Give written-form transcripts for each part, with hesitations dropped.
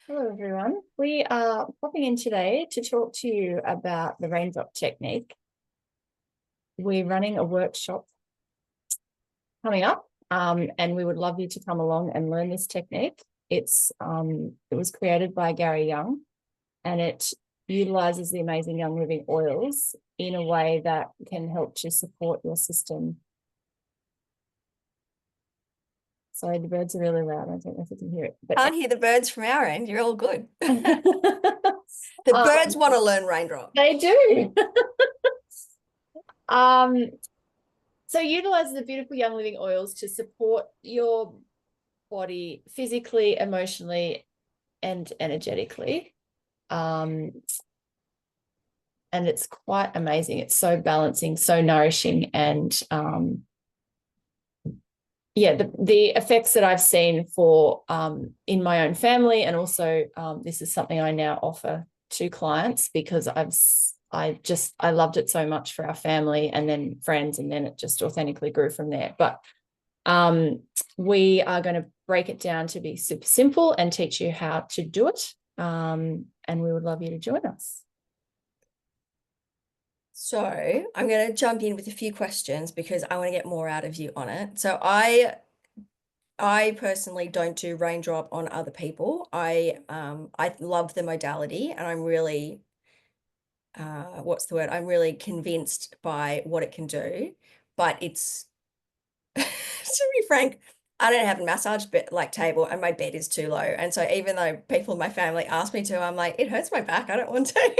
Hello, everyone. We are popping in today to talk to you about the raindrop technique. We're running a workshop coming up, and we would love you to come along and learn this technique. It was created by Gary Young, and it utilizes the amazing Young Living oils in a way that can help to support your system. Sorry, the birds are really loud. I don't know if you can hear it. But Can't hear the birds from our end. You're all good. The birds want to learn Raindrop. they do. Um, So utilize the beautiful Young Living oils to support your body physically, emotionally, and energetically. And it's quite amazing. It's so balancing, so nourishing, and yeah, the effects that I've seen for in my own family, and also this is something I now offer to clients because I loved it so much for our family and then friends, and then it just authentically grew from there. But we are going to break it down to be super simple and teach you how to do it. And we would love you to join us. So I'm going to jump in with a few questions because I want to get more out of you on it. So I personally don't do Raindrop on other people. I love the modality, and I'm really what's the word? I'm really convinced by what it can do, but it's to be frank, I don't have a massage bed like table, and my bed is too low. And so even though people in my family ask me to, I'm like, it hurts my back. I don't want to.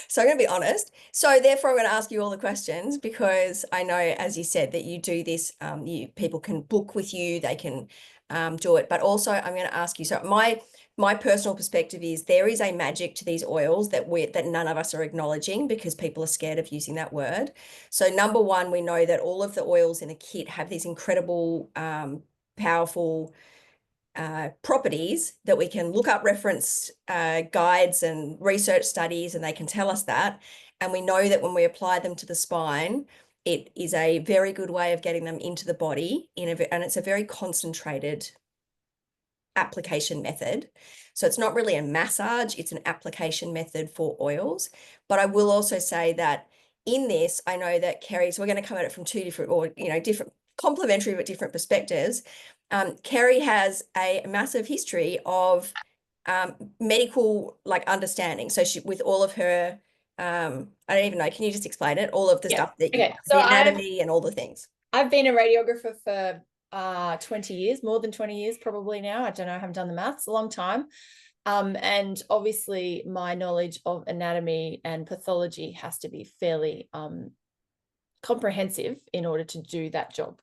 So I'm going to be honest. So therefore, I'm going to ask you all the questions because I know, as you said, that you do this. People can book with you. They can do it. But also, I'm going to ask you. So my personal perspective is there is a magic to these oils that none of us are acknowledging because people are scared of using that word. So number one, we know that all of the oils in a kit have these incredible, powerful properties that we can look up reference guides and research studies, and they can tell us that. And we know that when we apply them to the spine, it is a very good way of getting them into the body and it's a very concentrated application method. So it's not really a massage, it's an application method for oils. But I will also say that in this, I know that Kerry, so we're going to come at it from two different, or different, complementary but different perspectives. Kerry has a massive history of medical understanding. So she, with all of her, I don't even know, can you just explain it? All of the Yeah. stuff that Okay. So the anatomy and all the things. I've been a radiographer for 20 years, more than 20 years probably now. I don't know, I haven't done the maths, a long time. And obviously my knowledge of anatomy and pathology has to be fairly comprehensive in order to do that job.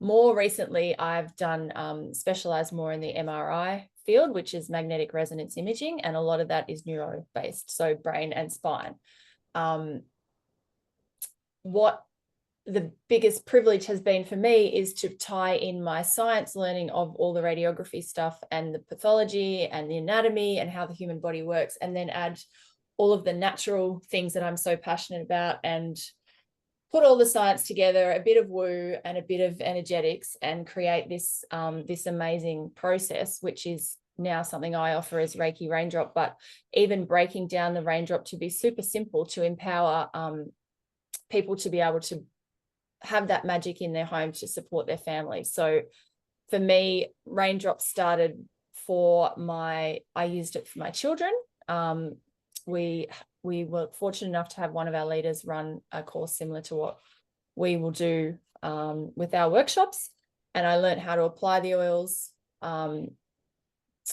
More recently, I've done specialized more in the MRI field, which is magnetic resonance imaging, and a lot of that is neuro-based, so brain and spine. What the biggest privilege has been for me is to tie in my science learning of all the radiography stuff and the pathology and the anatomy and how the human body works, and then add all of the natural things that I'm so passionate about and put all the science together, a bit of woo and a bit of energetics, and create this this amazing process, which is now something I offer as Reiki Raindrop, but even breaking down the Raindrop to be super simple to empower people to be able to have that magic in their home to support their family. So for me, Raindrop started I used it for my children. We were fortunate enough to have one of our leaders run a course similar to what we will do with our workshops. And I learned how to apply the oils. But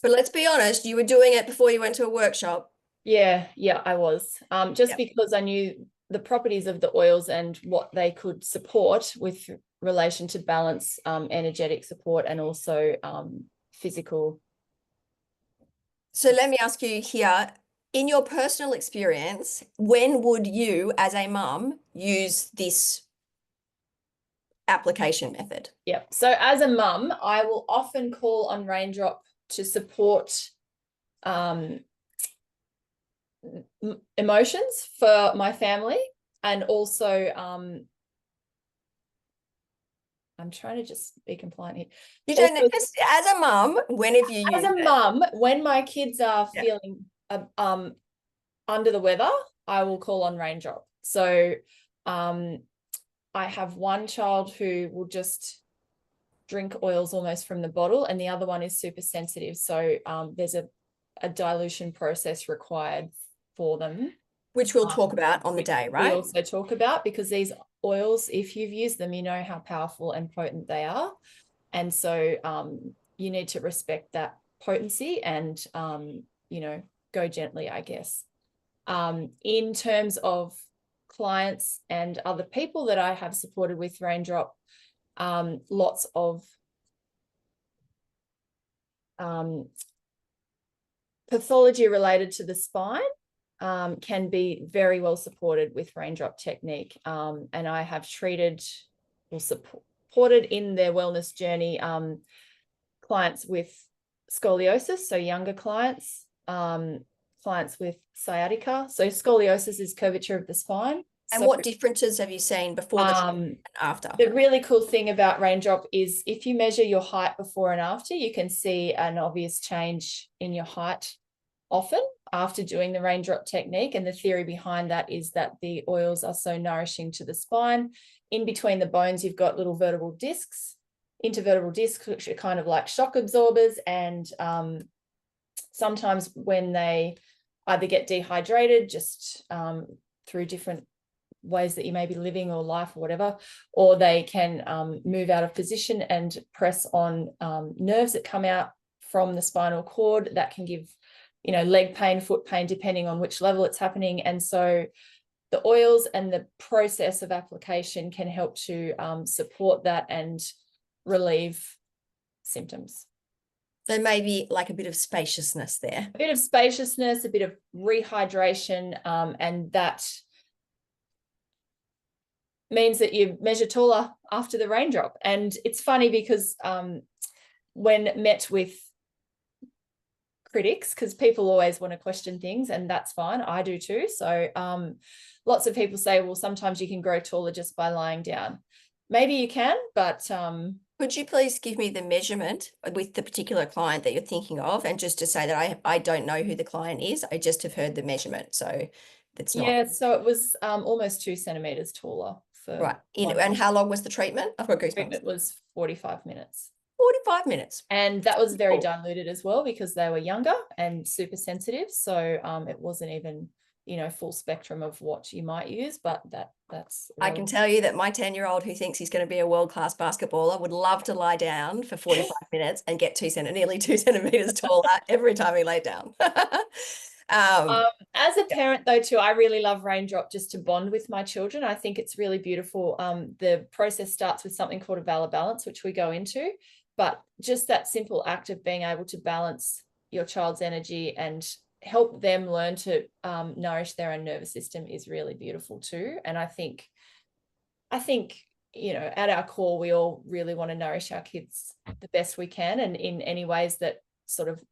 let's be honest, you were doing it before you went to a workshop. Yeah, I was. Just Yep. because I knew the properties of the oils and what they could support with relation to balance, energetic support, and also physical. So let me ask you here, in your personal experience, when would you, as a mum, use this application method? Yeah. So as a mum, I will often call on Raindrop to support emotions for my family, and also I'm trying to just be compliant here. You don't know, Also, just as a mum, when have you as used a it? mum, when my kids are Yeah. feeling under the weather, I will call on Raindrop. So I have one child who will just drink oils almost from the bottle, and the other one is super sensitive. So there's a dilution process required for them. Which we'll talk about on the day, We right? also talk about, because these oils, if you've used them, you know how powerful and potent they are. And so you need to respect that potency and, go gently, I guess. In terms of clients and other people that I have supported with Raindrop, lots of pathology related to the spine can be very well supported with Raindrop technique. And I have treated or supported in their wellness journey clients with scoliosis, so younger clients, clients with sciatica. So scoliosis is curvature of the spine. And So what differences have you seen before the treatment and after? the really cool thing about Raindrop is if you measure your height before and after, you can see an obvious change in your height often after doing the Raindrop technique. And the theory behind that is that the oils are so nourishing to the spine. In between the bones, you've got little vertebral discs, intervertebral discs, which are kind of like shock absorbers. And sometimes when they either get dehydrated just through different ways that you may be living or life or whatever, or they can move out of position and press on nerves that come out from the spinal cord that can give, leg pain, foot pain, depending on which level it's happening. And so the oils and the process of application can help to support that and relieve symptoms. So maybe like a bit of spaciousness there. A bit of spaciousness, a bit of rehydration, and that means that you measure taller after the Raindrop. And it's funny because when met with critics, because people always want to question things, and that's fine, I do too. So lots of people say, well, sometimes you can grow taller just by lying down. Maybe you can, but could you please give me the measurement with the particular client that you're thinking of? And just to say that I don't know who the client is, I just have heard the measurement. So that's not. Yeah, so it was almost 2 centimeters taller for Right. And how long was the treatment? I've got goosebumps. treatment was 45 minutes. 45 minutes. And that was very Cool. diluted as well because they were younger and super sensitive. So it wasn't even, full spectrum of what you might use, but that's I can tell you that my 10-year-old who thinks he's going to be a world-class basketballer would love to lie down for 45 minutes and get nearly 2 centimeters taller every time he laid down. As a parent though too, I really love Raindrop just to bond with my children. I think it's really beautiful. The process starts with something called a valor balance, which we go into, but just that simple act of being able to balance your child's energy and help them learn to nourish their own nervous system is really beautiful too. And I think at our core, we all really want to nourish our kids the best we can and in any ways that sort of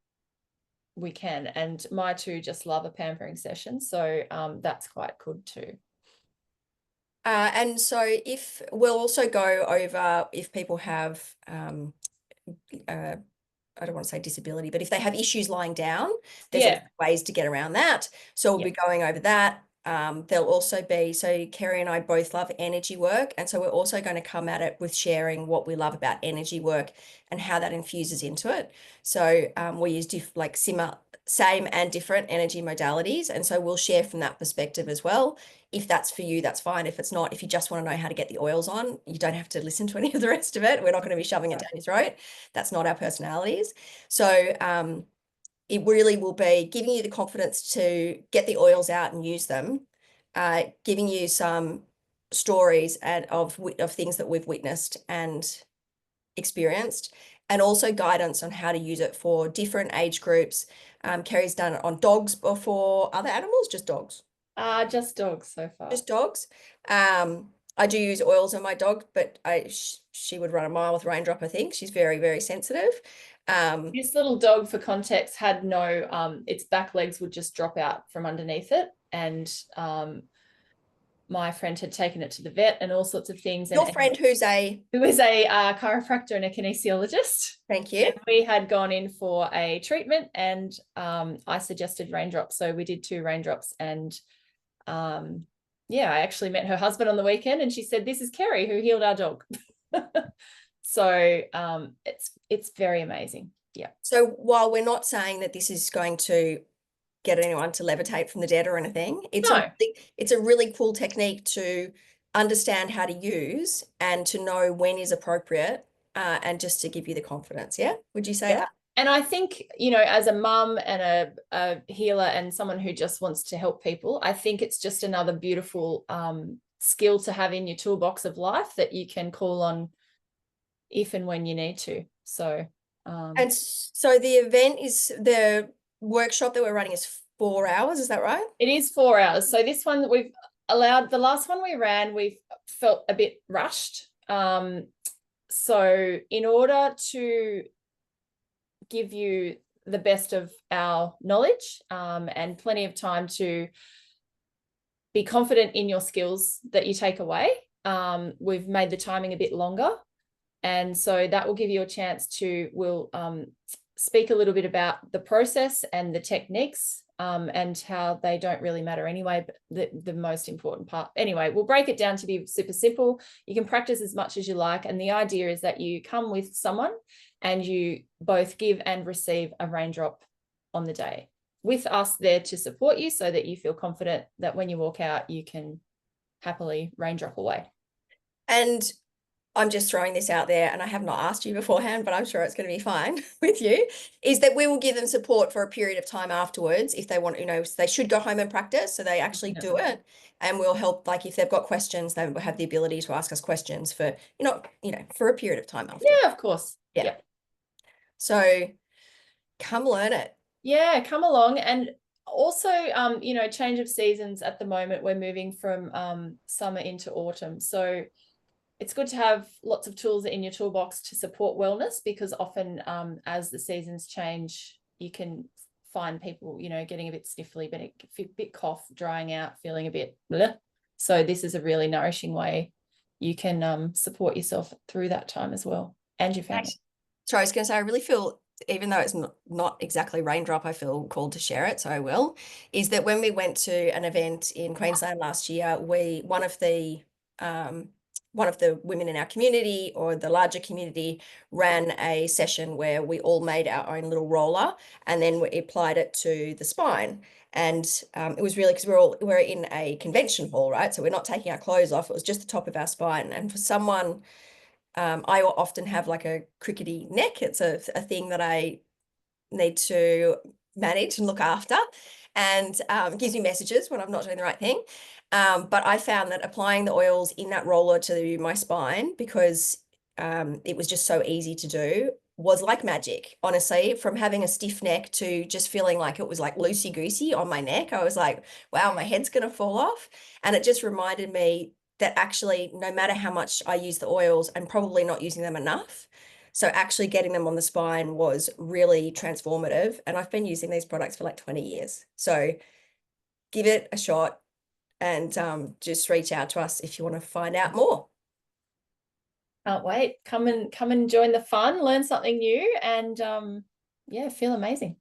we can. And my two just love a pampering session. So that's quite good too. And so if we'll also go over if people have, I don't want to say disability, but if they have issues lying down, there's also ways to get around that. So we'll be going over that. There'll also be, so Kerry and I both love energy work. And so we're also going to come at it with sharing what we love about energy work and how that infuses into it. So we use same and different energy modalities. And so we'll share from that perspective as well. If that's for you, that's fine. If it's not, if you just want to know how to get the oils on, you don't have to listen to any of the rest of it. We're not going to be shoving it down your throat. That's not our personalities. So it really will be giving you the confidence to get the oils out and use them, giving you some stories and of things that we've witnessed and experienced, and also guidance on how to use it for different age groups. Kerry's done it on dogs before. Other animals? Just dogs? Just dogs so far. Just dogs. I do use oils on my dog, but she would run a mile with Raindrop, I think. She's very, very sensitive. This little dog, for context, had no, its back legs would just drop out from underneath it. And my friend had taken it to the vet and all sorts of things. Your friend who's who was a chiropractor and a kinesiologist. Thank you. And we had gone in for a treatment, and I suggested Raindrop. So we did 2 raindrops, and yeah, I actually met her husband on the weekend, and she said, "This is Kerry who healed our dog." So it's very amazing. Yeah. So while we're not saying that this is going to get anyone to levitate from the dead or anything, it's a really cool technique to understand how to use and to know when is appropriate, and just to give you the confidence. Yeah, would you say that? And I think, you know, as a mum and a healer and someone who just wants to help people, I think it's just another beautiful skill to have in your toolbox of life that you can call on if and when you need to. So and so the workshop that we're running is 4 hours, is that right? It is 4 hours. So this one we've allowed, the last one we ran, we've felt a bit rushed. So in order to give you the best of our knowledge and plenty of time to be confident in your skills that you take away, we've made the timing a bit longer. And so that will give you a chance to, we'll speak a little bit about the process and the techniques and how they don't really matter anyway, but the most important part. Anyway, we'll break it down to be super simple. You can practice as much as you like. And the idea is that you come with someone and you both give and receive a raindrop on the day, with us there to support you so that you feel confident that when you walk out, you can happily raindrop away. And I'm just throwing this out there, and I have not asked you beforehand, but I'm sure it's going to be fine with you, is that we will give them support for a period of time afterwards if they want, you know, they should go home and practice, so they actually do it, and we'll help, like if they've got questions, they will have the ability to ask us questions for, for a period of time afterwards. Yeah, of course. Yeah. So come learn it. Yeah, come along. And also, you know, change of seasons at the moment, we're moving from summer into autumn. So it's good to have lots of tools in your toolbox to support wellness, because often as the seasons change, you can find people, you know, getting a bit sniffly, but a bit cough, drying out, feeling a bit bleh. So this is a really nourishing way you can support yourself through that time as well, and your family. Sorry, I was going to say, I really feel, even though it's not exactly Raindrop, I feel called to share it, so I will, is that when we went to an event in Queensland last year, one of the women in our community, or the larger community, ran a session where we all made our own little roller and then we applied it to the spine. And it was really, because we're in a convention hall, right? So we're not taking our clothes off. It was just the top of our spine. And for someone, I often have like a crickety neck. It's a thing that I need to manage and look after, and gives me messages when I'm not doing the right thing. But I found that applying the oils in that roller to my spine, because it was just so easy to do, was like magic, honestly. From having a stiff neck to just feeling like it was like loosey-goosey on my neck, I was like, wow, my head's going to fall off. And it just reminded me that actually, no matter how much I use the oils, I'm probably not using them enough. So actually getting them on the spine was really transformative. And I've been using these products for like 20 years. So give it a shot, and just reach out to us if you want to find out more. Can't wait. Come and join the fun, learn something new, and yeah, feel amazing.